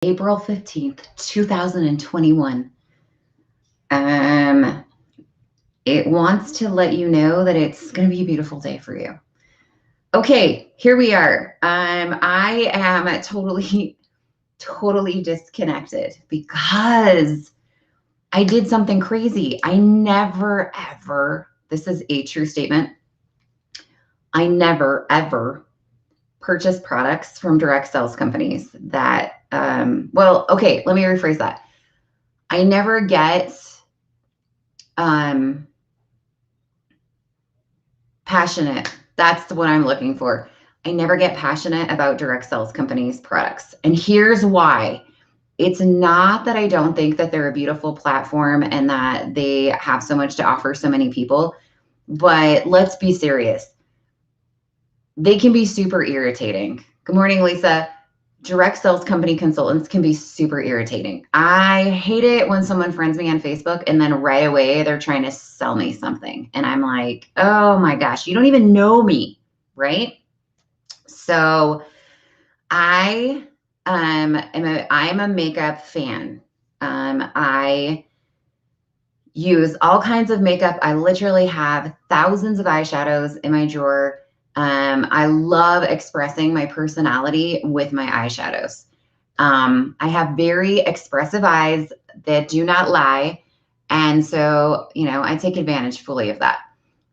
April 15th, 2021. Um, it wants to let you know that it's going to be a beautiful day for you. Okay, here we are. I am totally disconnected because I did something crazy. I never, ever, this is a true statement. I never, ever purchase products from direct sales companies that, okay, let me rephrase that. I never get um, passionate. That's what I'm looking for. I never get passionate about direct sales companies' products. And here's why. It's not that I don't think that they're a beautiful platform and that they have so much to offer so many people, but let's be serious. They can be super irritating. Good morning, Lisa. Direct sales company consultants can be super irritating. I hate it when someone friends me on Facebook and then right away they're trying to sell me something. And I'm like, oh my gosh, you don't even know me, right? So I'm a makeup fan. I use all kinds of makeup. I literally have thousands of eyeshadows in my drawer. I love expressing my personality with my eyeshadows. I have very expressive eyes that do not lie. And so, I take advantage fully of that.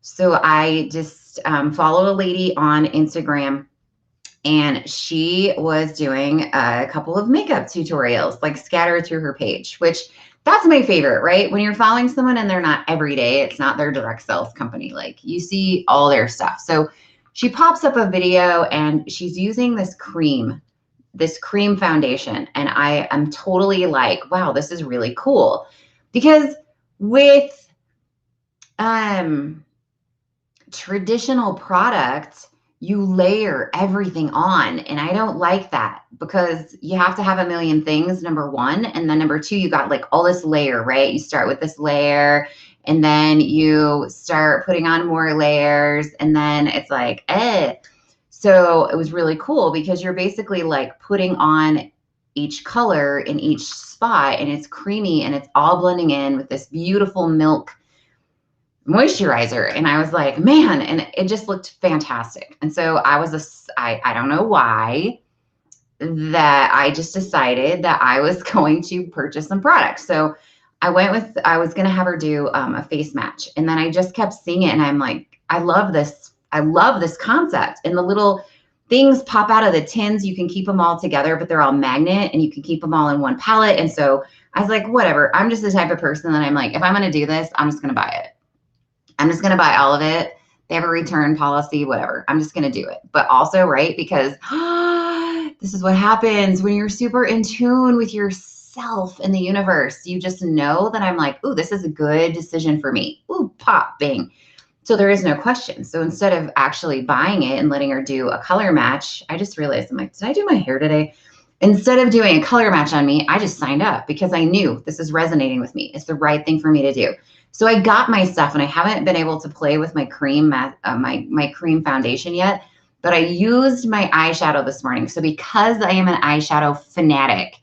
So I just followed a lady on Instagram and she was doing a couple of makeup tutorials like scattered through her page, which that's my favorite, right? When you're following someone and they're not every day, it's not their direct sales company. Like you see all their stuff. So she pops up a video and she's using this cream foundation. And I am totally like, wow, this is really cool. Because with traditional products, you layer everything on. And I don't like that because you have to have a million things, number one. And then number two, you got like all this layer, right? You start with this layer and then you start putting on more layers. And then it's like, eh. So it was really cool because you're basically like putting on each color in each spot and it's creamy and it's all blending in with this beautiful milk moisturizer. And I was like, man, and it just looked fantastic. And so I don't know why that I just decided that I was going to purchase some products. So I was going to have her do a face match. And then I just kept seeing it and I'm like, I love this. I love this concept. And the little things pop out of the tins. You can keep them all together, but they're all magnet and you can keep them all in one palette. And so I was like, whatever. I'm just the type of person that I'm like, if I'm going to do this, I'm just going to buy it. I'm just going to buy all of it. They have a return policy, whatever. I'm just going to do it. But also, right, because this is what happens when you're super in tune with yourself and the universe. You just know that I'm like, ooh, this is a good decision for me. Ooh, pop, bang. So there is no question. So instead of actually buying it and letting her do a color match, I just realized, I'm like, did I do my hair today? Instead of doing a color match on me, I just signed up because I knew this is resonating with me. It's the right thing for me to do. So I got my stuff and I haven't been able to play with my cream, my cream foundation yet, but I used my eyeshadow this morning. So because I am an eyeshadow fanatic,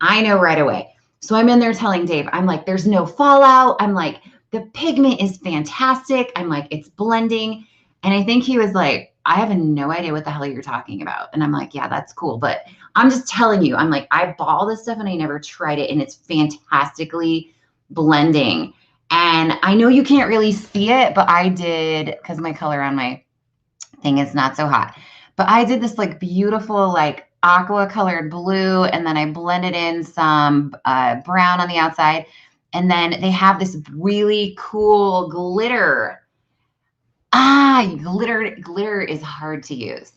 I know right away. So I'm in there telling Dave, I'm like, there's no fallout. I'm like, the pigment is fantastic. I'm like, it's blending. And I think he was like, I have no idea what the hell you're talking about. And I'm like, yeah, that's cool. But I'm just telling you, I'm like, I bought all this stuff and I never tried it. And it's fantastically blending. And I know you can't really see it, but I did because my color on my thing is not so hot. But I did this like beautiful, like aqua colored blue. And then I blended in some brown on the outside. And then they have this really cool glitter. Glitter is hard to use.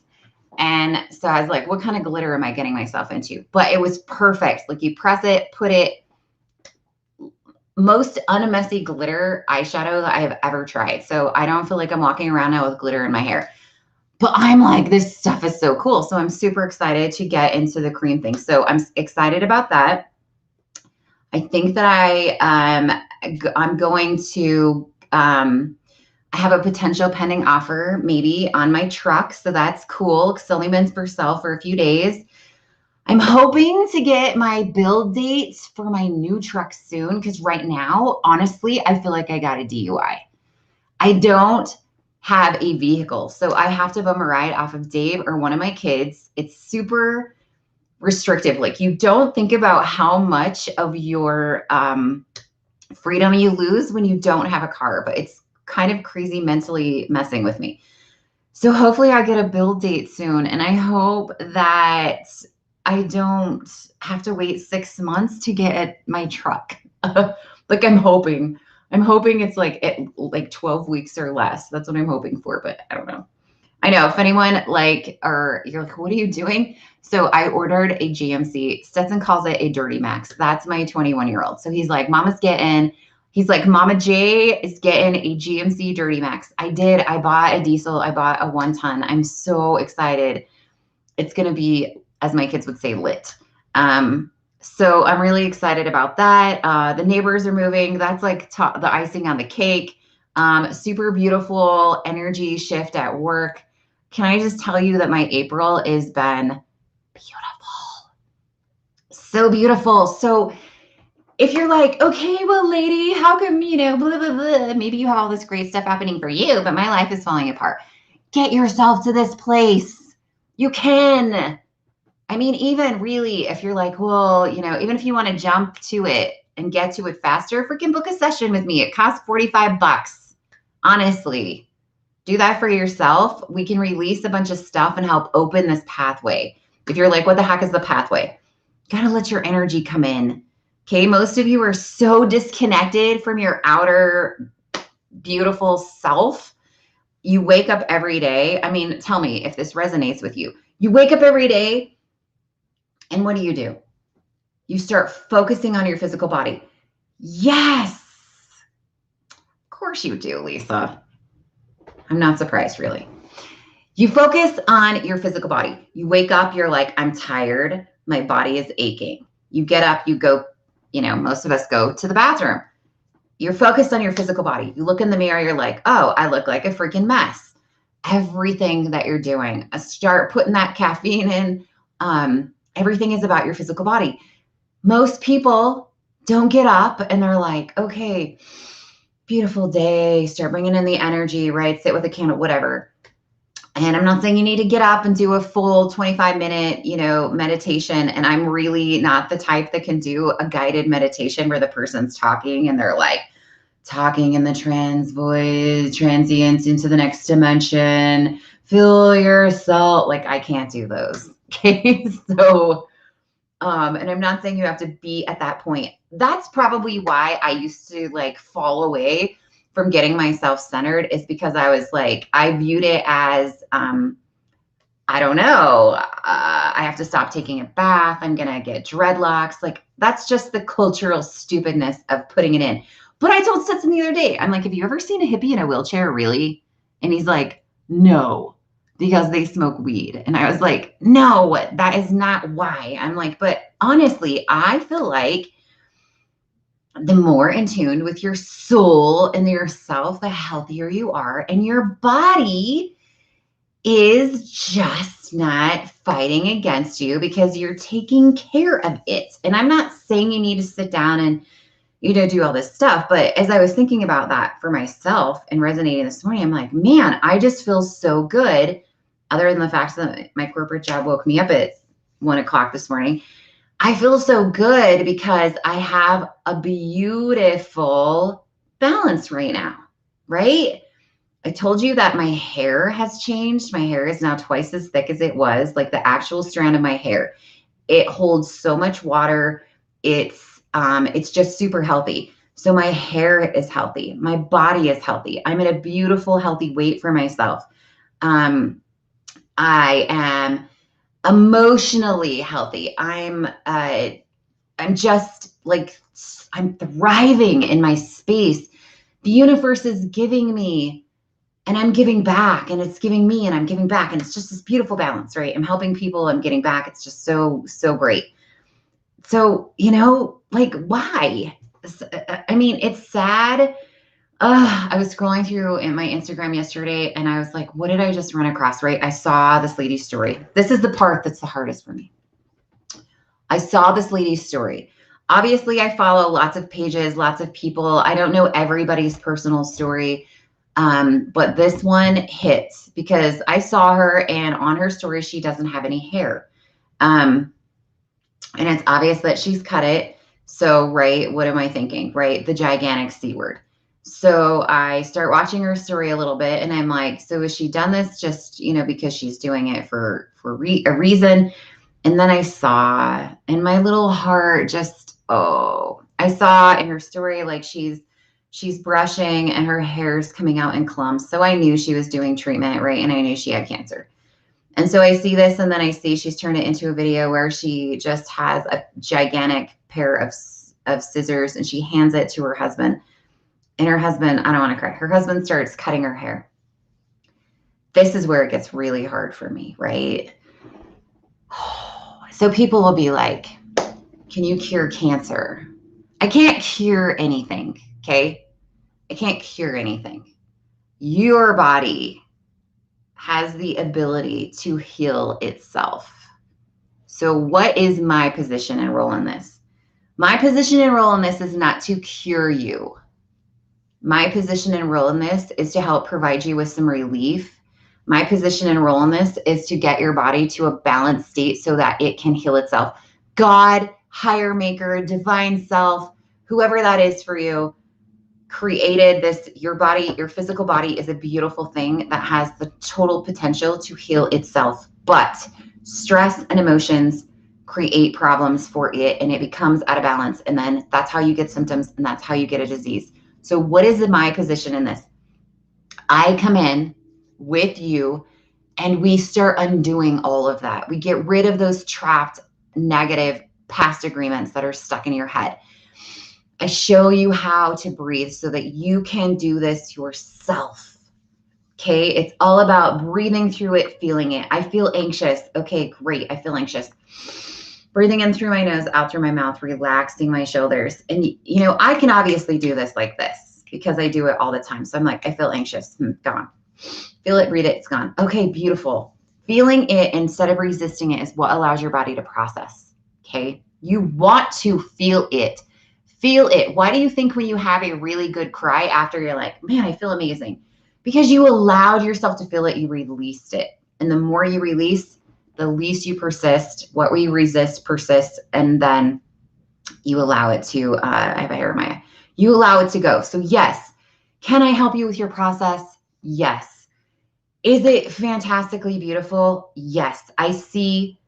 And so I was like, what kind of glitter am I getting myself into? But it was perfect. Like you press it, put it, most unmessy glitter eyeshadow that I have ever tried. So I don't feel like I'm walking around now with glitter in my hair. But I'm like, this stuff is so cool. So I'm super excited to get into the cream thing. So I'm excited about that. I think that I'm going to I have a potential pending offer maybe on my truck. So that's cool. It's only been for sale for a few days. I'm hoping to get my build dates for my new truck soon because right now, honestly, I feel like I got a DUI. I don't have a vehicle, so I have to bum a ride off of Dave or one of my kids. It's super restrictive. Like, you don't think about how much of your freedom you lose when you don't have a car, but it's kind of crazy mentally messing with me. So hopefully I get a build date soon, and I hope that I don't have to wait 6 months to get my truck. Like, I'm hoping. I'm hoping it's like 12 weeks or less. That's what I'm hoping for, but I don't know. I know if anyone or you're like, what are you doing? So I ordered a GMC. Stetson calls it a Dirty Max. That's my 21-year-old. So he's like, he's like, Mama J is getting a GMC Dirty Max. I did. I bought a diesel. I bought a 1-ton. I'm so excited. It's going to be, as my kids would say, lit. So I'm really excited about that. The neighbors are moving. That's like the icing on the cake. Super beautiful energy shift at work. Can I just tell you that my April has been beautiful? So beautiful. So if you're like, okay, well, lady, how come, blah, blah, blah, maybe you have all this great stuff happening for you, but my life is falling apart. Get yourself to this place. You can. I mean, even really, if you're like, well, even if you want to jump to it and get to it faster, freaking book a session with me. It costs $45. Honestly, do that for yourself. We can release a bunch of stuff and help open this pathway. If you're like, what the heck is the pathway? Gotta let your energy come in. Okay, most of you are so disconnected from your outer beautiful self. You wake up every day. I mean, tell me if this resonates with you. You wake up every day, and what do? You start focusing on your physical body. Yes. Of course you do, Lisa. I'm not surprised, really. You focus on your physical body. You wake up, you're like, I'm tired. My body is aching. You get up, you go, most of us go to the bathroom. You're focused on your physical body. You look in the mirror, you're like, oh, I look like a freaking mess. Everything that you're doing, start putting that caffeine in. Everything is about your physical body. Most people don't get up and they're like, okay, beautiful day, start bringing in the energy, right? Sit with a candle, whatever. And I'm not saying you need to get up and do a full 25-minute, meditation. And I'm really not the type that can do a guided meditation where the person's talking and they're like talking in the trance voice, transient into the next dimension, feel yourself. Like, I can't do those. Okay. So, and I'm not saying you have to be at that point. That's probably why I used to fall away from getting myself centered, is because I was like, I viewed it as, I don't know, I have to stop taking a bath. I'm going to get dreadlocks. Like, that's just the cultural stupidness of putting it in. But I told Stetson the other day, I'm like, have you ever seen a hippie in a wheelchair, really? And he's like, no, because they smoke weed. And I was like, no, that is not why. I'm like, but honestly, I feel like the more in tune with your soul and yourself, the healthier you are. And your body is just not fighting against you because you're taking care of it. And I'm not saying you need to sit down and, do all this stuff. But as I was thinking about that for myself and resonating this morning, I'm like, man, I just feel so good. Other than the fact that my corporate job woke me up at 1:00 this morning. I feel so good because I have a beautiful balance right now, right? I told you that my hair has changed. My hair is now twice as thick as it was, like the actual strand of my hair. It holds so much water. It's just super healthy. So my hair is healthy. My body is healthy. I'm at a beautiful, healthy weight for myself. I am emotionally healthy. I'm just like, I'm thriving in my space. The universe is giving me and I'm giving back, and it's giving me and I'm giving back. And it's just this beautiful balance, right? I'm helping people. I'm getting back. It's just so, so great. So, why? I mean, it's sad. I was scrolling through in my Instagram yesterday and I was like, what did I just run across, right? I saw this lady's story. This is the part that's the hardest for me. I saw this lady's story. Obviously, I follow lots of pages, lots of people. I don't know everybody's personal story, but this one hits because I saw her, and on her story, she doesn't have any hair. And it's obvious that she's cut it. So, right, what am I thinking? Right, the gigantic C word. So I start watching her story a little bit, and I'm like, so has she done this just, because she's doing it for a reason? And then I saw, and my little heart just, I saw in her story, like she's brushing and her hair's coming out in clumps. So I knew she was doing treatment, right? And I knew she had cancer. And so I see this, and then I see she's turned it into a video where she just has a gigantic pair of scissors, and she hands it to her husband. And her husband, I don't want to cry, her husband starts cutting her hair. This is where it gets really hard for me, right? So people will be like, can you cure cancer? I can't cure anything, okay? I can't cure anything. Your body has the ability to heal itself. So what is my position and role in this? My position and role in this is not to cure you. My position and role in this is to help provide you with some relief. My position and role in this is to get your body to a balanced state so that it can heal itself. God, higher maker, divine self, whoever that is for you, created this. Your body, your physical body is a beautiful thing that has the total potential to heal itself. But stress and emotions create problems for it, and it becomes out of balance. And then that's how you get symptoms, and that's how you get a disease. So what is my position in this? I come in with you, and we start undoing all of that. We get rid of those trapped negative past agreements that are stuck in your head. I show you how to breathe so that you can do this yourself. Okay, it's all about breathing through it, feeling it. I feel anxious. Okay, great. I feel anxious. Breathing in through my nose, out through my mouth, relaxing my shoulders. And, I can obviously do this like this because I do it all the time. So I'm like, I feel anxious. Gone. Feel it, breathe it, it's gone. Okay, beautiful. Feeling it instead of resisting it is what allows your body to process. Okay, you want to feel it. Feel it. Why do you think when you have a really good cry after, you're like, man, I feel amazing? Because you allowed yourself to feel it, you released it. And the more you release, the least you persist. What we resist persists, and then you allow it to, I have a hair in my eye. You allow it to go. So yes, can I help you with your process? Yes. Is it fantastically beautiful? Yes. I see.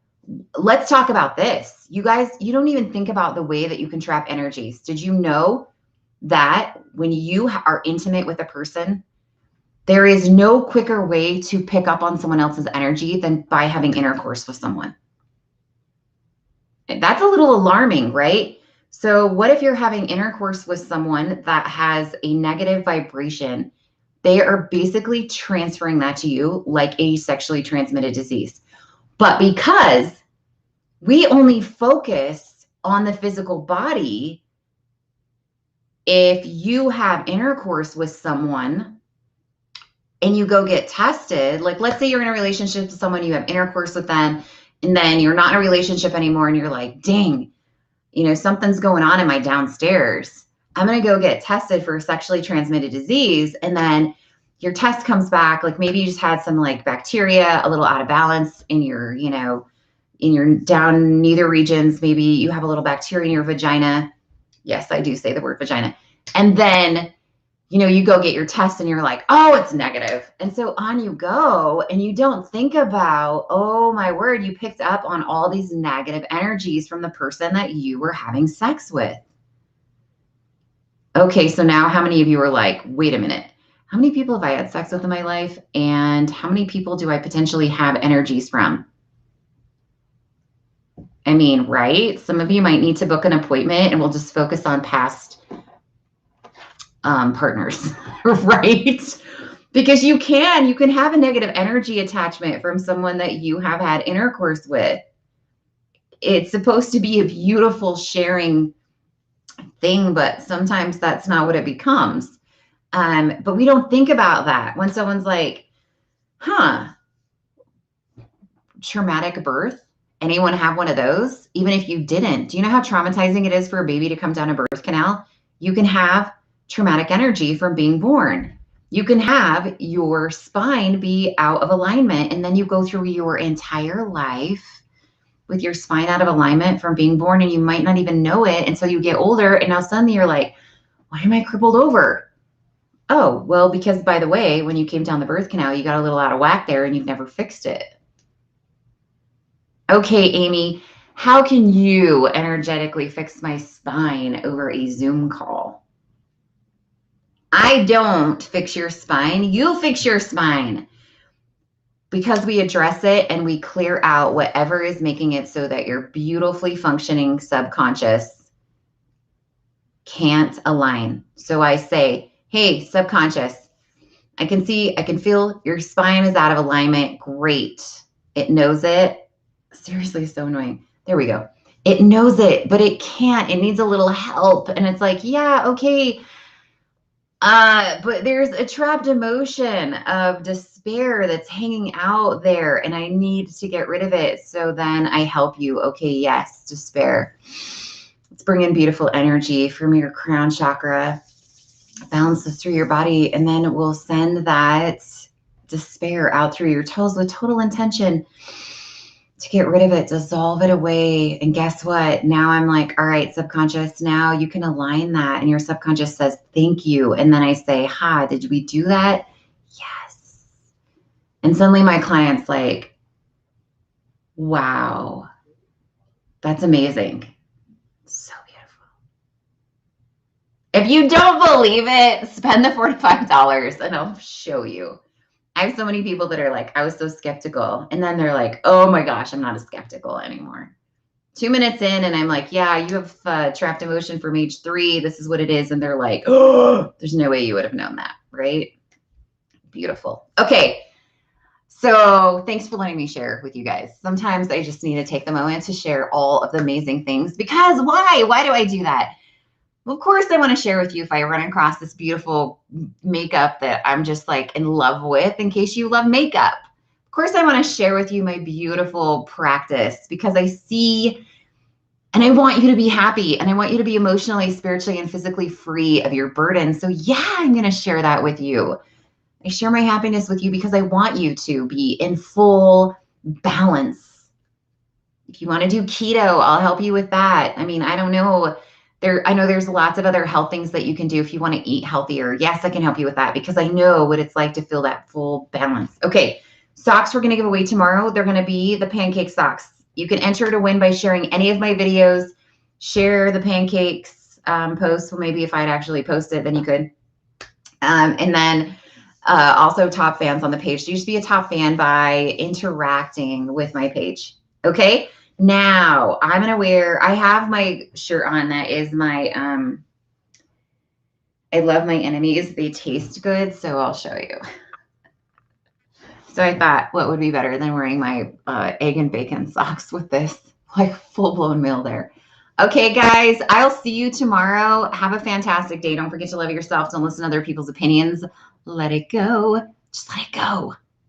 Let's talk about this. You guys, you don't even think about the way that you can trap energies. Did you know that when you are intimate with a person, there is no quicker way to pick up on someone else's energy than by having intercourse with someone? That's a little alarming, right? So what if you're having intercourse with someone that has a negative vibration? They are basically transferring that to you like a sexually transmitted disease. But because we only focus on the physical body, if you have intercourse with someone and you go get tested, like let's say you're in a relationship with someone, you have intercourse with them, and then you're not in a relationship anymore, and you're like, dang, something's going on in my downstairs. I'm going to go get tested for a sexually transmitted disease. And then your test comes back, like maybe you just had some like bacteria, a little out of balance in your, in your down nether regions. Maybe you have a little bacteria in your vagina. Yes, I do say the word vagina. And then, you go get your test and you're like, oh, it's negative. And so on you go, and you don't think about, oh my word, you picked up on all these negative energies from the person that you were having sex with. Okay, so now how many of you are like, wait a minute, how many people have I had sex with in my life? And how many people do I potentially have energies from? I mean, right? Some of you might need to book an appointment, and we'll just focus on past partners, right? Because you can have a negative energy attachment from someone that you have had intercourse with. It's supposed to be a beautiful sharing thing, but sometimes that's not what it becomes. But we don't think about that when someone's like, traumatic birth. Anyone have one of those? Even if you didn't, do you know how traumatizing it is for a baby to come down a birth canal? You can have traumatic energy from being born. You can have your spine be out of alignment, and then you go through your entire life with your spine out of alignment from being born, and you might not even know it until you get older. And now suddenly you're like, why am I crippled over? Oh, well, because by the way, when you came down the birth canal, you got a little out of whack there and you've never fixed it. Okay, Amy, how can you energetically fix my spine over a Zoom call? I don't fix your spine. You fix your spine. Because we address it and we clear out whatever is making it so that your beautifully functioning subconscious can't align. So I say, hey, subconscious, I can feel your spine is out of alignment. Great. It knows it. Seriously, so annoying. There we go. It knows it, but it can't. It needs a little help. And it's like, yeah, okay. But there's a trapped emotion of despair that's hanging out there, and I need to get rid of it. So then I help you. Okay, yes, despair. Let's bring in beautiful energy from your crown chakra, bounces through your body, and then we'll send that despair out through your toes with total intention to get rid of it, dissolve it away. And guess what? Now I'm like, all right, subconscious, now you can align that. And your subconscious says, thank you. And then I say, ha, did we do that? Yes. And suddenly my client's like, wow, that's amazing. So beautiful. If you don't believe it, spend the $45 and I'll show you. I have so many people that are like, I was so skeptical. And then they're like, oh my gosh, I'm not as skeptical anymore. 2 minutes in and I'm like, yeah, you have trapped emotion from age 3. This is what it is. And they're like, oh, there's no way you would have known that, right? Beautiful. Okay. So thanks for letting me share with you guys. Sometimes I just need to take the moment to share all of the amazing things because why? Why do I do that? Well, of course, I want to share with you if I run across this beautiful makeup that I'm just like in love with, in case you love makeup. Of course, I want to share with you my beautiful practice because I see and I want you to be happy and I want you to be emotionally, spiritually, and physically free of your burden. So yeah, I'm going to share that with you. I share my happiness with you because I want you to be in full balance. If you want to do keto, I'll help you with that. I mean, I don't know. I know there's lots of other health things that you can do if you want to eat healthier. Yes, I can help you with that because I know what it's like to feel that full balance. Okay, socks we're going to give away tomorrow. They're going to be the pancake socks. You can enter to win by sharing any of my videos. Share the pancakes post. Well, maybe if I'd actually post it, then you could. And then also top fans on the page. So you should be a top fan by interacting with my page. Okay. Now I'm going to I have my shirt on. That is my, I love my enemies. They taste good. So I'll show you. So I thought what would be better than wearing my egg and bacon socks with this like full blown meal there. Okay, guys, I'll see you tomorrow. Have a fantastic day. Don't forget to love yourself. Don't listen to other people's opinions. Let it go. Just let it go.